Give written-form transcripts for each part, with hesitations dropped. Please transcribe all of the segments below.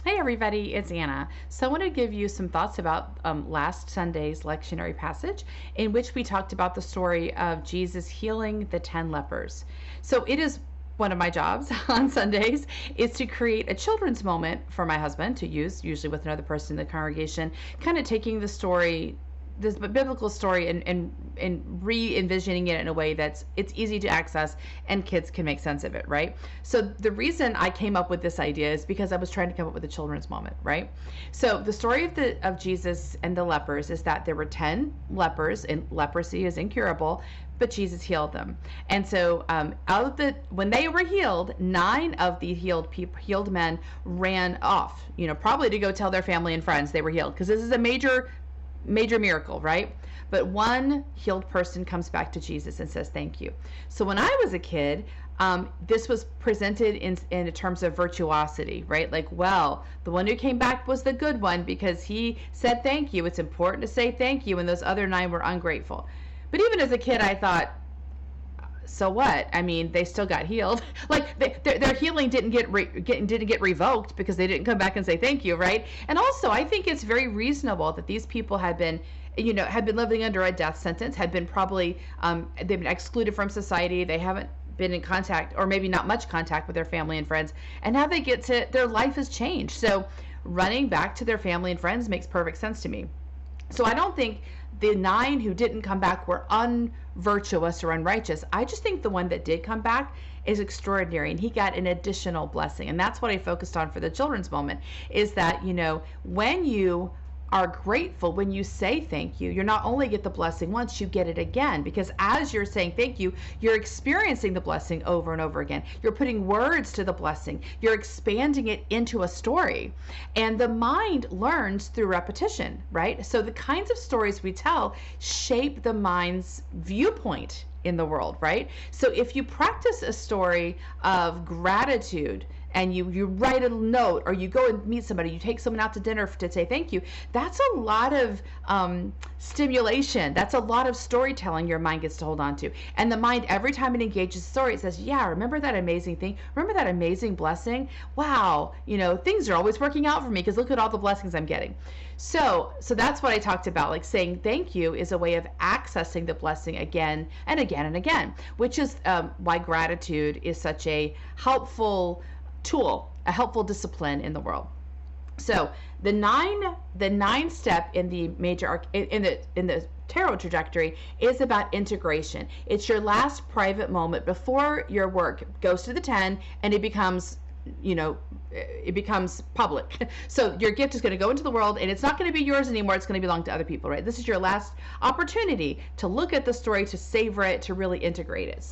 Hey everybody, it's Anna. So I want to give you some thoughts about last Sunday's lectionary passage in which we talked about the story of Jesus healing the 10 lepers. So it is one of my jobs on Sundays is to create a children's moment for my husband to use, usually with another person in the congregation, kind of taking the story, this biblical story, and re-envisioning it in a way that's it's easy to access and kids can make sense of it, right? So the reason I came up with this idea is because I was trying to come up with a children's moment, right? So the story of Jesus and the lepers is that there were 10 lepers, and leprosy is incurable, but Jesus healed them. And so when they were healed, 9 of the healed men ran off, probably to go tell their family and friends they were healed, because this is a major miracle, right? But one healed person comes back to Jesus and says thank you. So when I was a kid, this was presented in terms of virtuosity, right? Like, well, the one who came back was the good one because he said thank you. It's important to say thank you, and those other 9 were ungrateful. But even as a kid, I thought, so what? I mean, they still got healed. Like their healing didn't get revoked because they didn't come back and say thank you, right? And also, I think it's very reasonable that these people had been living under a death sentence, had been probably they've been excluded from society. They haven't been in contact, or maybe not much contact, with their family and friends, and now they get to their life has changed. So running back to their family and friends makes perfect sense to me. So I don't think the 9 who didn't come back were unvirtuous or unrighteous. I just think the one that did come back is extraordinary, and he got an additional blessing. And that's what I focused on for the children's moment, is that, when you are grateful, when you say thank you, you're not only get the blessing once, you get it again, because as you're saying thank you, you're experiencing the blessing over and over again. You're putting words to the blessing. You're expanding it into a story. And the mind learns through repetition, right? So the kinds of stories we tell shape the mind's viewpoint in the world, right? So if you practice a story of gratitude, and you write a note, or you go and meet somebody, you take someone out to dinner to say thank you, that's a lot of stimulation. That's a lot of storytelling your mind gets to hold on to. And the mind, every time it engages a story, it says, yeah, remember that amazing thing? Remember that amazing blessing? Wow, things are always working out for me because look at all the blessings I'm getting. So that's what I talked about. Like, saying thank you is a way of accessing the blessing again and again and again, which is why gratitude is such a helpful tool, a helpful discipline in the world. So the nine step in the major in the tarot trajectory is about integration. It's your last private moment before your work goes to the 10 and it becomes public. So your gift is going to go into the world, and it's not going to be yours anymore. It's going to belong to other people, right? This is your last opportunity to look at the story, to savor it, to really integrate it.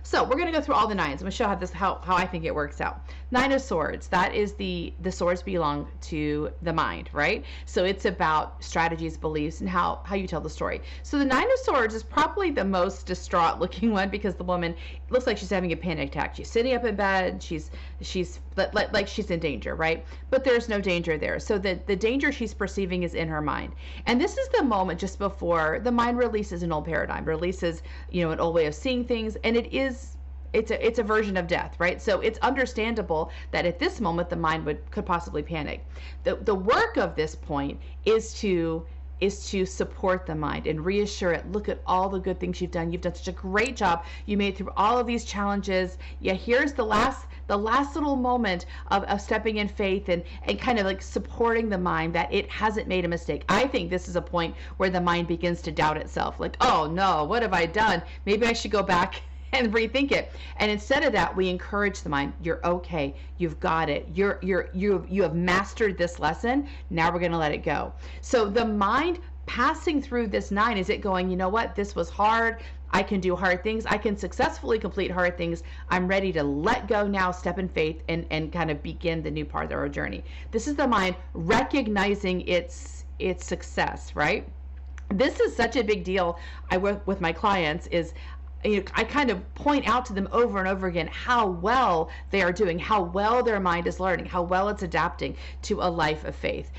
So we're going to go through all the 9s. I'm going to show how I think it works out. 9 of Swords. That is the swords belong to the mind, right? So it's about strategies, beliefs, and how you tell the story. So the 9 of Swords is probably the most distraught looking one, because the woman looks like she's having a panic attack. She's sitting up in bed. She's like she's in danger, right? But there's no danger there. So the danger she's perceiving is in her mind. And this is the moment just before the mind releases an old paradigm, releases, an old way of seeing things. And it's a version of death, right? So it's understandable that at this moment the mind could possibly panic. The work of this point is to support the mind and reassure it. Look at all the good things you've done. You've done such a great job. You made it through all of these challenges. Yeah, here's the last little moment of stepping in faith and kind of like supporting the mind that it hasn't made a mistake. I think this is a point where the mind begins to doubt itself. Like, oh no, what have I done? Maybe I should go back and rethink it. And instead of that, we encourage the mind. You're okay. You've got it. You have mastered this lesson. Now we're going to let it go. So the mind passing through this 9, is it going, you know what? This was hard. I can do hard things. I can successfully complete hard things. I'm ready to let go now, step in faith, and kind of begin the new part of our journey. This is the mind recognizing its success, right? This is such a big deal. I work with my clients is, I kind of point out to them over and over again how well they are doing, how well their mind is learning, how well it's adapting to a life of faith,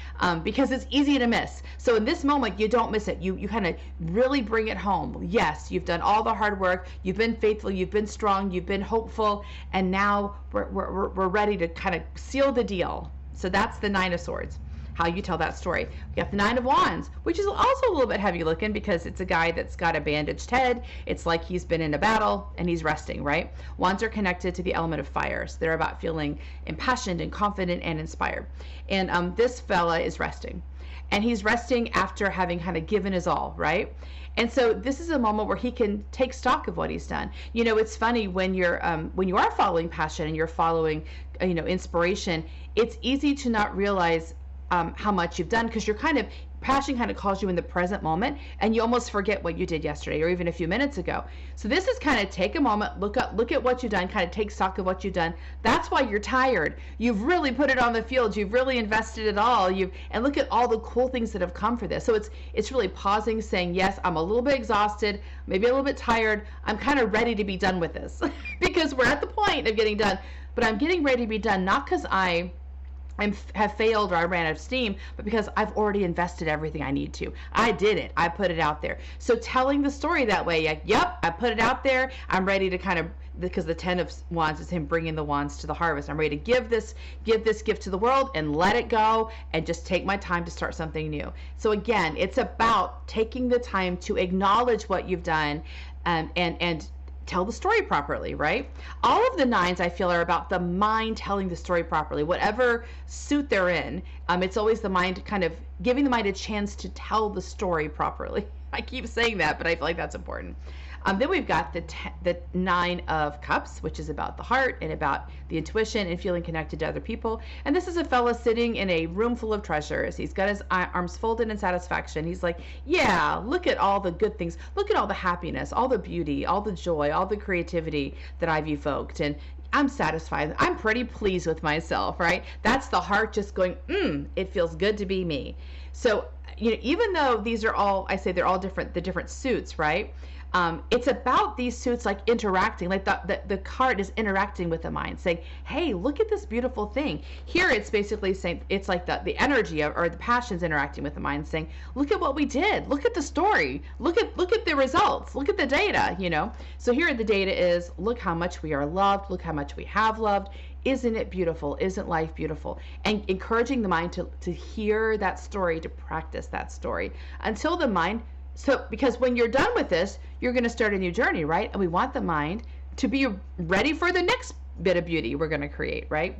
because it's easy to miss. So in this moment, you don't miss it. You kind of really bring it home. Yes, you've done all the hard work. You've been faithful. You've been strong. You've been hopeful. And now we're ready to kind of seal the deal. So that's the Nine of Swords, how you tell that story. We got the Nine of Wands, which is also a little bit heavy looking because it's a guy that's got a bandaged head. It's like he's been in a battle and he's resting, right? Wands are connected to the element of fire. So they're about feeling impassioned and confident and inspired. And this fella is resting. And he's resting after having kind of given his all, right? And so this is a moment where he can take stock of what he's done. You know, it's funny when you are following passion and you're following, inspiration, it's easy to not realize how much you've done, because passion kind of calls you in the present moment, and you almost forget what you did yesterday or even a few minutes ago. So this is kind of take a moment, look at what you've done, kind of take stock of what you've done. That's why you're tired. You've really put it on the field. You've really invested it all. And look at all the cool things that have come for this. So it's really pausing, saying, yes, I'm a little bit exhausted, maybe a little bit tired. I'm kind of ready to be done with this because we're at the point of getting done. But I'm getting ready to be done, not because I have failed or I ran out of steam, but because I've already invested everything I need to. I did it. I put it out there. So telling the story that way, yep, I put it out there. I'm ready to because the Ten of Wands is him bringing the wands to the harvest. I'm ready to give this gift to the world and let it go and just take my time to start something new. So again, it's about taking the time to acknowledge what you've done and tell the story properly, right? All of the nines, I feel, are about the mind telling the story properly. Whatever suit they're in, it's always the mind kind of giving the mind a chance to tell the story properly. I keep saying that, but I feel like that's important. Then we've got the Nine of Cups, which is about the heart and about the intuition and feeling connected to other people. And this is a fella sitting in a room full of treasures. He's got his arms folded in satisfaction. He's like, yeah, look at all the good things. Look at all the happiness, all the beauty, all the joy, all the creativity that I've evoked. And I'm satisfied. I'm pretty pleased with myself, right? That's the heart just going, it feels good to be me. So, even though these are all, I say they're all different, the different suits, right? It's about these suits like interacting, like the card is interacting with the mind, saying, hey, look at this beautiful thing. Here it's basically saying, it's like the energy or the passions interacting with the mind, saying, look at what we did. Look at the story. Look at the results. Look at the data, So here the data is, look how much we are loved. Look how much we have loved. Isn't it beautiful? Isn't life beautiful? And encouraging the mind to hear that story, to practice that story until the mind. So, because when you're done with this, you're going to start a new journey, right? And we want the mind to be ready for the next bit of beauty we're going to create, right?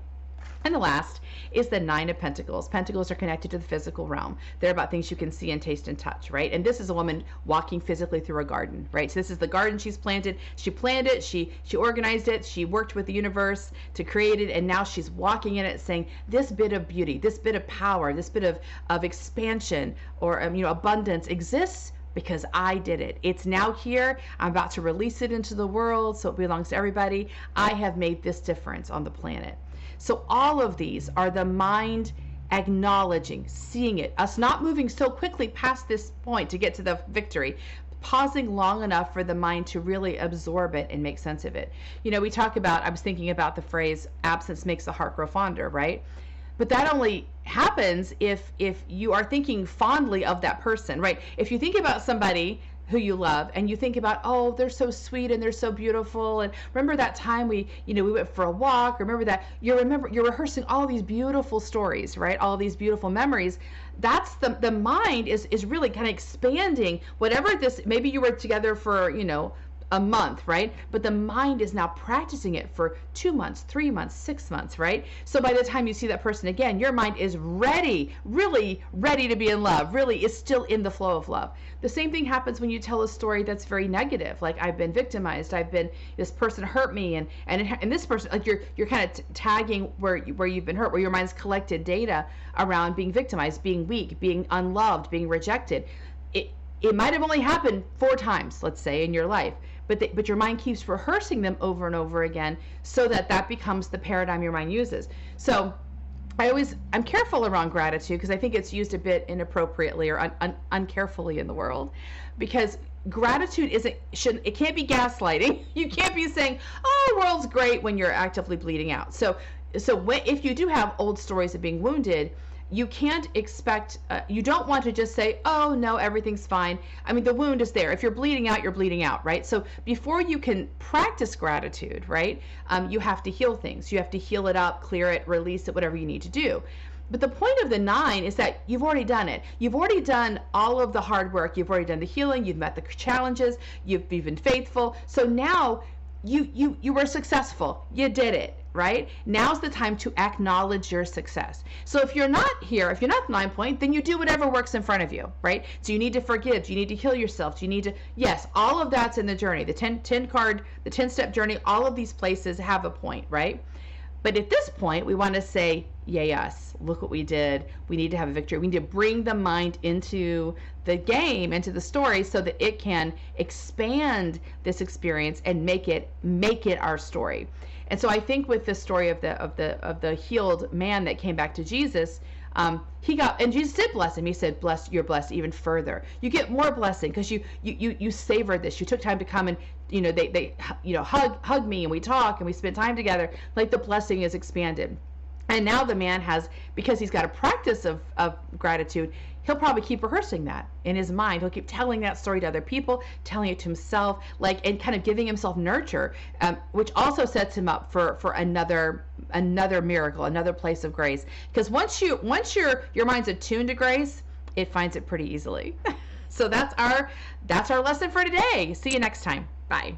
And the last is the Nine of Pentacles. Pentacles are connected to the physical realm. They're about things you can see and taste and touch, right? And this is a woman walking physically through a garden, right? So this is the garden she's planted. She planted it. She organized it. She worked with the universe to create it. And now she's walking in it saying, this bit of beauty, this bit of power, this bit of expansion or, abundance exists because I did it. It's now here. I'm about to release it into the world so it belongs to everybody. I have made this difference on the planet. So all of these are the mind acknowledging, seeing it, us not moving so quickly past this point to get to the victory, pausing long enough for the mind to really absorb it and make sense of it. We talk about, I was thinking about the phrase, absence makes the heart grow fonder, right? But that only happens if you are thinking fondly of that person, right? If you think about somebody who you love and you think about, oh, they're so sweet and they're so beautiful, and remember that time we went for a walk, remember that, you're rehearsing all these beautiful stories, right? All these beautiful memories. That's the mind is really kind of expanding whatever this, maybe you were together for, a month, right? But the mind is now practicing it for 2 months, 3 months, 6 months, right? So by the time you see that person again, your mind is ready, really ready to be in love, really is still in the flow of love. The same thing happens when you tell a story that's very negative, like I've been victimized, this person hurt me, and this person, like you're kind of tagging where you've been hurt, where your mind's collected data around being victimized, being weak, being unloved, being rejected. It might have only happened 4 times, let's say, in your life, but your mind keeps rehearsing them over and over again so that becomes the paradigm your mind uses. So I'm careful around gratitude because I think it's used a bit inappropriately or uncarefully in the world, because gratitude it can't be gaslighting. You can't be saying, oh, the world's great when you're actively bleeding out. So if you do have old stories of being wounded, you can't expect, you don't want to just say, oh, no, everything's fine. I mean, the wound is there. If you're bleeding out, you're bleeding out, right? So before you can practice gratitude, right, you have to heal things. You have to heal it up, clear it, release it, whatever you need to do. But the point of the 9 is that you've already done it. You've already done all of the hard work. You've already done the healing. You've met the challenges. You've been faithful. So now you were successful. You did it, right? Now's the time to acknowledge your success. So if you're not here, if you're not 9 point, then you do whatever works in front of you, right? So you need to forgive. You need to heal yourself. You need to, yes, all of that's in the journey. The 10-step journey, all of these places have a point, right? But at this point, we want to say, yay us, look what we did. We need to have a victory. We need to bring the mind into the game, into the story, so that it can expand this experience and make it our story. And so I think with the story of the healed man that came back to Jesus, and Jesus did bless him. He said, you're blessed even further. You get more blessing because you savored this. You took time to come and, they hug me, and we talk and we spend time together. Like, the blessing is expanded. And now the man has, because he's got a practice of gratitude, he'll probably keep rehearsing that in his mind. He'll keep telling that story to other people, telling it to himself, and kind of giving himself nurture, which also sets him up for another miracle, another place of grace. Because once your mind's attuned to grace, it finds it pretty easily. So that's our lesson for today. See you next time. Bye.